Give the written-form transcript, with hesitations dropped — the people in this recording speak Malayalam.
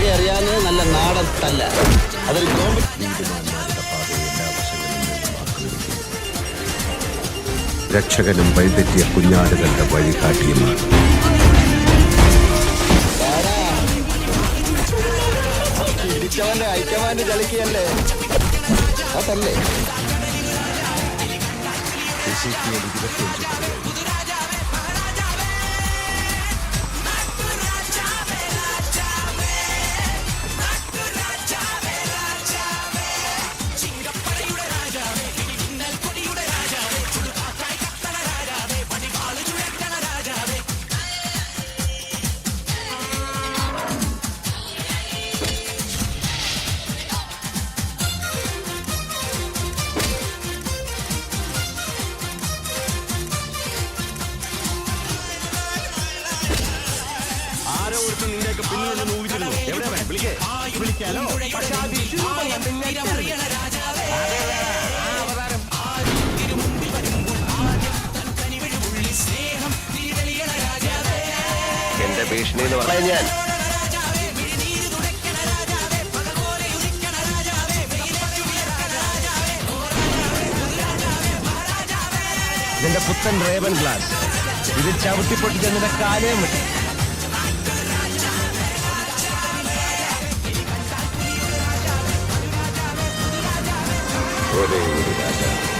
ആകെ അറിയാവുന്നത് നല്ല നാടൻ തല്ല. അതൊരു രക്ഷകനും വഴിതെറ്റിയ കുഞ്ഞാടുകളുടെ വഴികാട്ടിയുമാണ്. ഇടിച്ചവന്റെ ഹൈക്കമാൻഡ് കളിക്കുകയല്ലേ അതല്ലേ. നിന്റെയൊക്കെ പിന്നിൽ ഊഹിച്ചിരുന്നു. എവിടെ വിളിക്കാലോ? എന്റെ ഭീഷണി എന്ന് പറയാൻ ഞാൻ ഇതിന്റെ പുത്തൻ റേവൻ ഗ്ലാസ് ഇത് ചവിട്ടിപ്പൊട്ടിച്ച് നിന്റെ കാലേ വിട്ടു. ഒരേ ഒരു രാജാവ്.